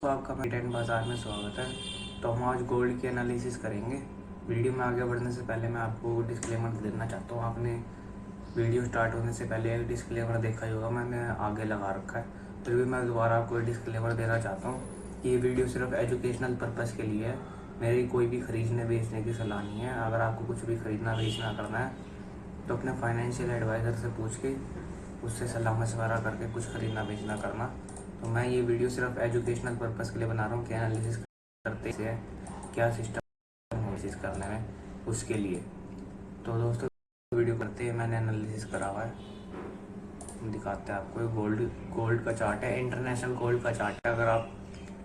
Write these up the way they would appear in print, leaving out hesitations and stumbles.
तो आपका मेटन बाज़ार में स्वागत है। तो हम आज गोल्ड की एनालिसिस करेंगे। वीडियो में आगे बढ़ने से पहले मैं आपको डिस्क्लेमर देना चाहता हूँ। आपने वीडियो स्टार्ट होने से पहले एक डिस्क्लेमर देखा ही होगा, मैंने आगे लगा रखा है, फिर भी मैं दोबारा आपको डिस्क्लेमर देना चाहता हूँ कि ये वीडियो सिर्फ एजुकेशनल पर्पज़ के लिए है। मेरी कोई भी खरीदने बेचने की सलाह नहीं है। अगर आपको कुछ भी खरीदना बेचना करना है तो अपने फाइनेंशियल एडवाइज़र से पूछ के उससे सलाह मशवरा करके कुछ खरीदना बेचना करना। तो मैं ये वीडियो सिर्फ एजुकेशनल पर्पज़ के लिए बना रहा हूँ कि एनालिसिस करते से क्या सिस्टम एनालिसिस करने में उसके लिए। तो दोस्तों वीडियो करते हैं, मैंने एनालिसिस करा हुआ है, हम दिखाते हैं आपको। गोल्ड का चार्ट है, इंटरनेशनल गोल्ड का चार्ट है। अगर आप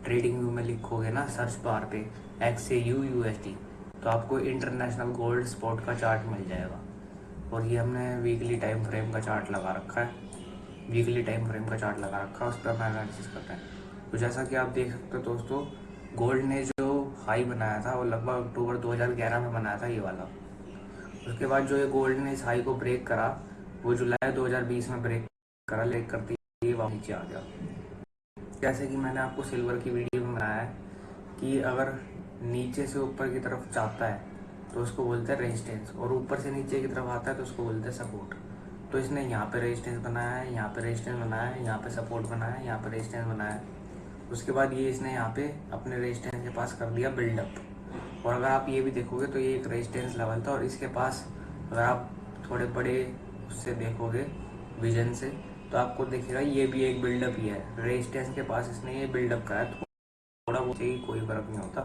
ट्रेडिंग व्यू में लिखोगे ना सर्च बार पे XAUUSD तो आपको इंटरनेशनल गोल्ड स्पॉट का चार्ट मिल जाएगा। और ये हमने वीकली टाइम फ्रेम का चार्ट लगा रखा है, उस पर हम एनालिसिस करते हैं। तो जैसा कि आप देख सकते हो दोस्तों, गोल्ड ने जो हाई बनाया था वो लगभग अक्टूबर 2011 में बनाया था, ये वाला। उसके बाद जो ये गोल्ड ने इस हाई को ब्रेक करा वो जुलाई 2020 में ब्रेक करा, लेक करते ही वापस नीचे आ गया। जैसे कि मैंने आपको सिल्वर की वीडियो में बनाया है कि अगर नीचे से ऊपर की तरफ जाता है तो उसको बोलते हैं रेजिस्टेंस, और ऊपर से नीचे की तरफ आता है तो उसको बोलते हैं सपोर्ट। तो इसने यहाँ पे रेजिस्टेंस बनाया है, यहाँ पे रेजिस्टेंस बनाया है, यहाँ पे सपोर्ट बनाया है, यहाँ पे रेजिस्टेंस बनाया है। उसके बाद ये इसने यहाँ पे अपने रेजिस्टेंस के पास कर दिया बिल्डअप। और अगर आप ये भी देखोगे तो ये एक रेजिस्टेंस लेवल था, और इसके पास अगर आप थोड़े बड़े उससे देखोगे विजन से तो आपको दिखेगा ये भी एक बिल्डअप ही है। रेजिस्टेंस के पास इसने ये बिल्डअप करा, थोड़ा बहुत ही कोई फर्क नहीं होता।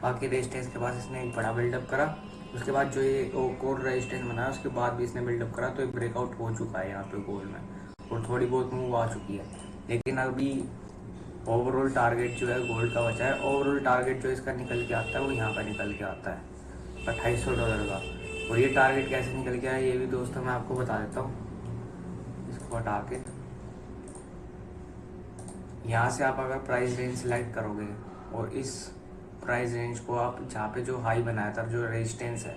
बाकी रेजिस्टेंस के पास इसने एक बड़ा बिल्डअप करा, उसके बाद जो ये कोर रेजिस्टेंस बनाया उसके बाद भी इसने बिल्डअप करा, तो ये ब्रेकआउट हो चुका है यहाँ पे गोल्ड में, और थोड़ी बहुत मूव आ चुकी है। लेकिन अभी ओवरऑल टारगेट जो है गोल्ड का बचा है। ओवरऑल टारगेट जो इसका निकल के आता है वो यहाँ पर निकल के आता है $2800 का। और ये टारगेट कैसे निकल के आया ये भी दोस्तों मैं आपको बता देता हूँ। इसको हटा के यहाँ से आप अगर प्राइस रेंज सेलेक्ट करोगे और इस प्राइस रेंज को आप जहाँ पे जो हाई बनाया था, जो रेजिस्टेंस है,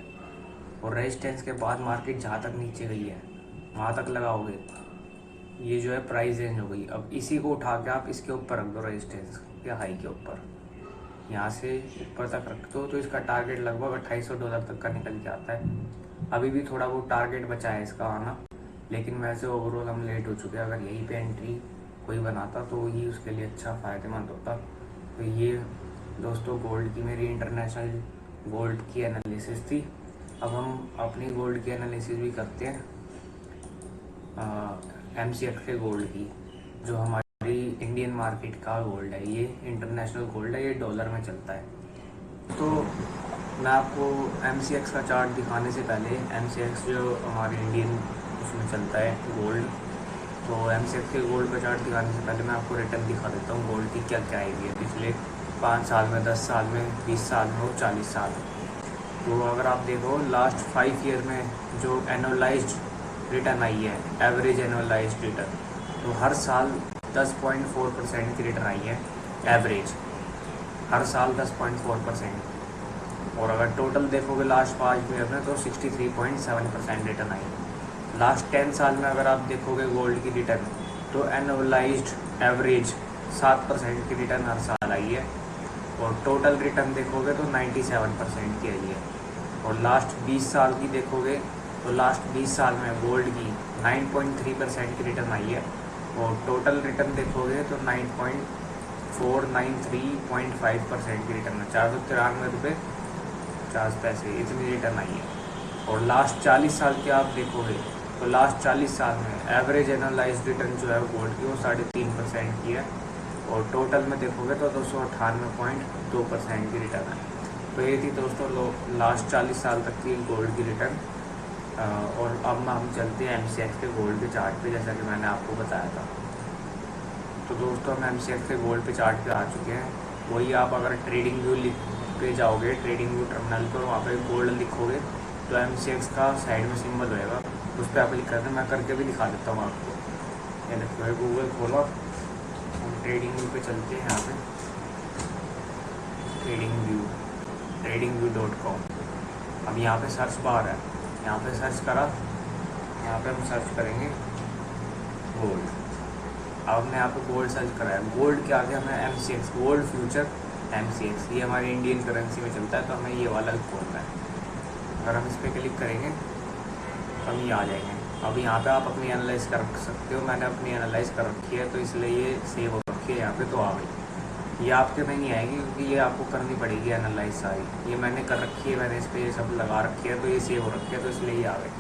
और रेजिस्टेंस के बाद मार्केट जहाँ तक नीचे गई है वहाँ तक लगाओगे, ये जो है प्राइस रेंज हो गई। अब इसी को उठा के आप इसके ऊपर रख दो, रेजिस्टेंस के हाई के ऊपर, यहाँ से ऊपर तक रख दो, तो इसका टारगेट लगभग $2800 तक का निकल के आता है। अभी भी थोड़ा बहुत टारगेट बचा है इसका आना, लेकिन वैसे ओवरऑल हम लेट हो चुके हैं। अगर यहीं पे एंट्री कोई बनाता तो ही उसके लिए अच्छा फ़ायदेमंद होता। तो ये दोस्तों गोल्ड की मेरी इंटरनेशनल गोल्ड की एनालिसिस थी। अब हम अपनी गोल्ड की एनालिसिस भी करते हैं MCX के गोल्ड की, जो हमारी इंडियन मार्केट का गोल्ड है। ये इंटरनेशनल गोल्ड है, ये डॉलर में चलता है। तो मैं आपको MCX का चार्ट दिखाने से पहले, MCX जो हमारे इंडियन उसमें चलता है गोल्ड, तो MCX के गोल्ड का चार्ट दिखाने से पहले मैं आपको रिटर्न दिखा देता हूँ गोल्ड की क्या क्या आएगी पिछले 5 साल में, 10 साल में, 20 साल में और 40 साल में। तो अगर आप देखो लास्ट 5 ईयर में जो एनुअलाइज्ड रिटर्न आई है, एवरेज एनुअलाइज्ड रिटर्न, तो हर साल 10.4% की रिटर्न आई है एवरेज, हर साल 10.4%। और अगर टोटल देखोगे लास्ट 5 ईयर में तो 63.7% रिटर्न आई है। लास्ट 10 साल में अगर आप देखोगे गोल्ड की रिटर्न तो एनुअलाइज्ड एवरेज 7% की रिटर्न हर साल आई है। और टोटल रिटर्न देखोगे तो 97% की आई है। और लास्ट 20 साल की देखोगे तो लास्ट 20 साल में गोल्ड की 9.3% की रिटर्न आई है। और टोटल रिटर्न देखोगे तो 9.493.5% की रिटर्न है, ₹493.50 इतनी रिटर्न आई है। और लास्ट 40 साल की आप देखोगे तो लास्ट 40 साल में एवरेज एनालाइज रिटर्न जो है गोल्ड की वो 3.5% की है। और टोटल में देखोगे तो 298.2% की रिटर्न है। तो ये थी दोस्तों लास्ट 40 साल तक की गोल्ड की रिटर्न। और अब हम चलते हैं MCX के गोल्ड के चार्ट पे, जैसा कि मैंने आपको बताया था। तो दोस्तों हम MCX के गोल्ड पे चार्ट पे आ चुके हैं। वही आप अगर ट्रेडिंग व्यू पे जाओगे, ट्रेडिंग व्यू टर्मिनल पर, वहाँ पे गोल्ड लिखोगे तो MCX का साइड में सिंबल होएगा, उस पर आप क्लिक करते हैं। मैं करके भी दिखा देता हूँ आपको। ये देखो गूगल खोला, हम ट्रेडिंग व्यू पे चलते हैं। यहाँ पे tradingview.com। अब यहाँ पे सर्च बार है, यहाँ पे सर्च करा, यहाँ पे हम सर्च करेंगे गोल्ड। अब हमने यहाँ पे गोल्ड सर्च करा है, गोल्ड के आगे हमें MCX गोल्ड फ्यूचर MCX, ये हमारी इंडियन करेंसी में चलता है, तो हमें ये वाला खोलना है। अगर हम इस पर क्लिक करेंगे तो हम ये आ जाएंगे। अब यहाँ पे आप अपनी एनालाइज कर सकते हो, मैंने अपनी एनालाइज कर रखी है तो इसलिए ये सेव हो रखी है यहाँ पे, तो आ गई। ये आपके में नहीं आएगी क्योंकि ये आपको करनी पड़ेगी एनालाइज सारी, ये मैंने कर रखी है, मैंने इस पर ये सब लगा रखी है, तो ये सेव हो रखी है, तो इसलिए ये आ गई।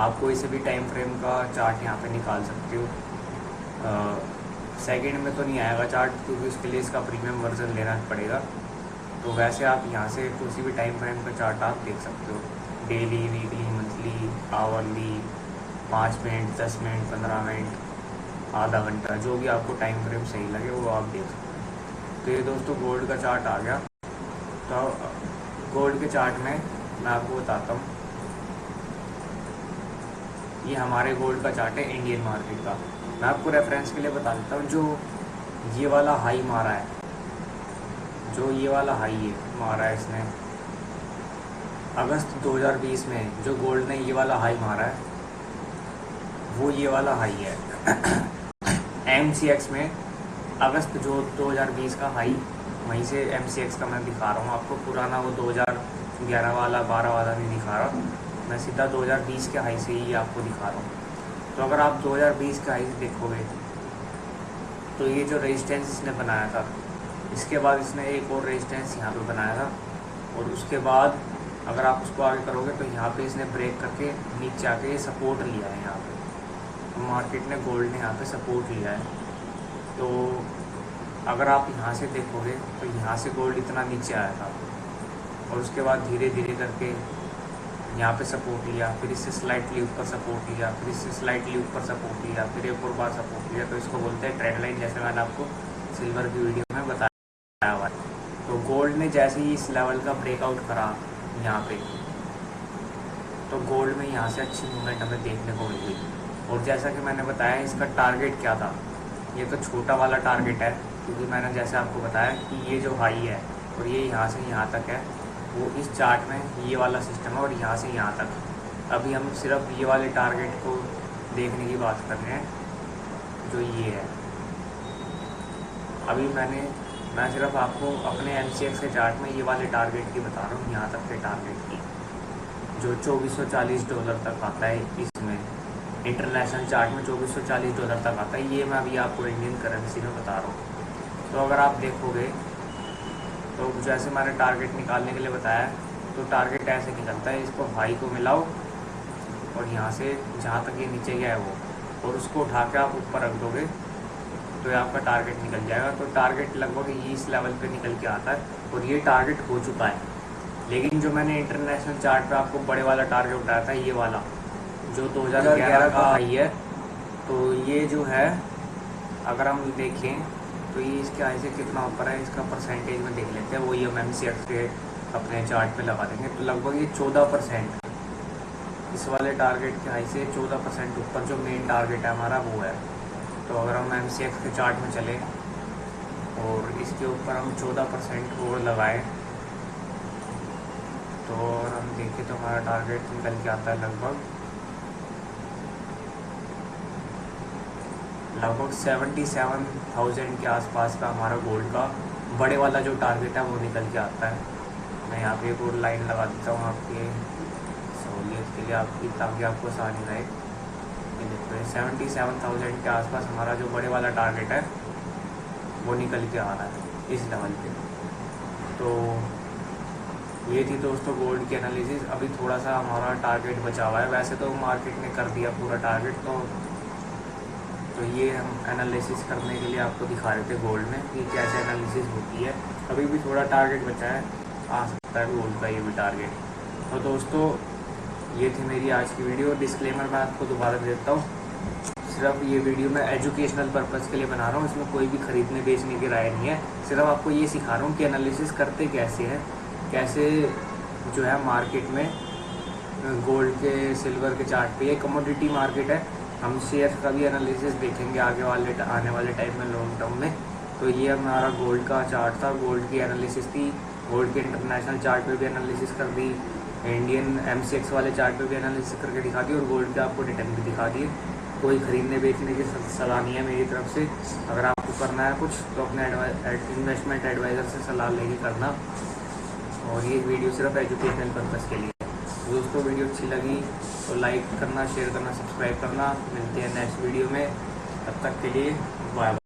आप कोई से भी टाइम फ्रेम का चार्ट यहाँ पे निकाल सकते हो। सेकंड में तो नहीं आएगा चार्ट क्योंकि उसके लिए इसका प्रीमियम वर्जन लेना पड़ेगा। तो वैसे आप यहाँ से किसी भी टाइम फ्रेम का चार्ट आप देख सकते हो, daily, weekly, monthly, hourly, 5 minute, 10 minute, 15 minute, आधा घंटा, जो भी आपको टाइम फ्रेम सही लगे वो आप देख सकते हो। तो ये दोस्तों गोल्ड का चार्ट आ गया। तो गोल्ड के चार्ट में मैं आपको बताता हूँ, ये हमारे गोल्ड का चार्ट है इंडियन मार्केट का। मैं आपको रेफरेंस के लिए बता देता हूँ, जो ये वाला हाई मारा है, जो ये वाला हाई है मारा है इसने अगस्त 2020 में, जो गोल्ड ने ये वाला हाई मारा है वो ये वाला हाई है MCX में अगस्त जो 2020 का हाई, वहीं से MCX का मैं दिखा रहा हूँ आपको, पुराना वो 2011 वाला 12 वाला नहीं दिखा रहा, मैं सीधा 2020 के हाई से ही आपको दिखा रहा हूँ। तो अगर आप 2020 के हाई से देखोगे तो ये जो रेजिस्टेंस इसने बनाया था, इसके बाद इसने एक और रेजिस्टेंस यहाँ पे बनाया था, और उसके बाद अगर आप उसको आगे करोगे तो यहाँ पे इसने ब्रेक करके नीचे आके ये सपोर्ट लिया है। यहाँ पे मार्केट ने, गोल्ड ने यहाँ पे सपोर्ट लिया है। तो अगर आप यहाँ से देखोगे तो यहाँ से गोल्ड इतना नीचे आया था, और उसके बाद धीरे धीरे करके यहाँ पे सपोर्ट लिया, फिर इससे स्लाइटली ऊपर सपोर्ट लिया, फिर इससे स्लाइटली ऊपर सपोर्ट लिया, फिर एक और बार सपोर्ट लिया। तो इसको बोलते हैं ट्रेंड लाइन, जैसे मैंने आपको सिल्वर की वीडियो में बताया हुआ है। तो गोल्ड ने जैसे ही इस लेवल का ब्रेकआउट करा यहाँ पे, तो गोल्ड में यहाँ से अच्छी मूवमेंट हमें देखने को मिल गई। और जैसा कि मैंने बताया इसका टारगेट क्या था, ये तो छोटा वाला टारगेट है, क्योंकि मैंने जैसे आपको बताया कि ये जो हाई है और ये यहाँ से यहाँ तक है, वो इस चार्ट में ये वाला सिस्टम है, और यहाँ से यहाँ तक। अभी हम सिर्फ ये वाले टारगेट को देखने की बात कर रहे हैं, जो ये है। अभी मैं सिर्फ आपको अपने MCX के चार्ट में ये वाले टारगेट की बता रहा हूँ, यहाँ तक के टारगेट की, जो $2440 तक आता है। इसमें इंटरनेशनल चार्ट में $2440 तक आता है, ये मैं अभी आपको इंडियन करेंसी में बता रहा हूँ। तो अगर आप देखोगे तो जैसे मैंने टारगेट निकालने के लिए बताया, तो टारगेट ऐसे निकलता है, इसको हाई को मिलाओ और यहाँ से जहाँ तक ये नीचे गया है वो, और उसको उठा के आप ऊपर रख दोगे तो ये आपका टारगेट निकल जाएगा। तो टारगेट लगभग इस लेवल पे निकल के आता है, और ये टारगेट हो चुका है। लेकिन जो मैंने इंटरनेशनल चार्ट पे आपको बड़े वाला टारगेट उठाया था, ये वाला जो 2011 का हाई है, तो ये जो है अगर हम देखें तो ये इसके हाई से कितना ऊपर है, इसका परसेंटेज में देख लेते हैं। वही हम MCX के अपने चार्ट पे लगा देंगे, तो लगभग ये 14%, इस वाले टारगेट के हाई से 14% ऊपर जो मेन टारगेट है हमारा वो है। तो अगर हम MCX के चार्ट में चले और इसके ऊपर हम 14% और लगाएं, तो और हम देखें तो हमारा टारगेट निकल के आता है लगभग 77,000 के आसपास का हमारा गोल्ड का बड़े वाला जो टारगेट है वो निकल के आता है। मैं यहाँ पे एक और लाइन लगा देता हूँ आपके सहूलियत के लिए, आपकी, ताकि आपको आसानी रहे। ये देखो 77,000 के आसपास हमारा जो बड़े वाला टारगेट है वो निकल के आ रहा है इस लेवल पे। तो ये थी दोस्तों गोल्ड की एनालिसिस। अभी थोड़ा सा हमारा टारगेट बचा हुआ है, वैसे तो मार्केट ने कर दिया पूरा टारगेट। तो ये हम एनालिसिस करने के लिए आपको दिखा रहे थे गोल्ड में कि कैसे एनालिसिस होती है। अभी भी थोड़ा टारगेट बचा है, आ सकता है गोल्ड का ये भी टारगेट। तो दोस्तों ये थी मेरी आज की वीडियो। डिस्क्लेमर मैं आपको दोबारा देता हूँ, सिर्फ ये वीडियो मैं एजुकेशनल पर्पज़ के लिए बना रहा हूँ, इसमें कोई भी ख़रीदने बेचने की राय नहीं है। सिर्फ आपको ये सिखा रहा हूँ कि एनालिसिस करते कैसे हैं, कैसे जो है मार्केट में गोल्ड के, सिल्वर के चार्ट पे, ये कमोडिटी मार्केट है। हम शेयर का भी एनालिसिस देखेंगे आने वाले टाइम में, लॉन्ग टर्म में। तो ये हमारा गोल्ड का चार्ट था, गोल्ड की एनालिसिस थी। गोल्ड के इंटरनेशनल चार्ट पे भी एनालिसिस कर दी, इंडियन MCX वाले चार्ट पे भी एनालिसिस करके दिखा दी, और गोल्ड के आपको रिटर्न भी दिखा दिए। कोई खरीदने बेचने की सलाह नहीं है मेरी तरफ से। अगर आपको करना है कुछ तो अपने इन्वेस्टमेंट एडवाइज़र से सलाह लेके करना। और ये वीडियो सिर्फ एजुकेशनल पर्पज़ के लिए है। तो दोस्तों वीडियो अच्छी लगी तो लाइक करना, शेयर करना, सब्सक्राइब करना। मिलते हैं नेक्स्ट वीडियो में, तब तक के लिए बाय।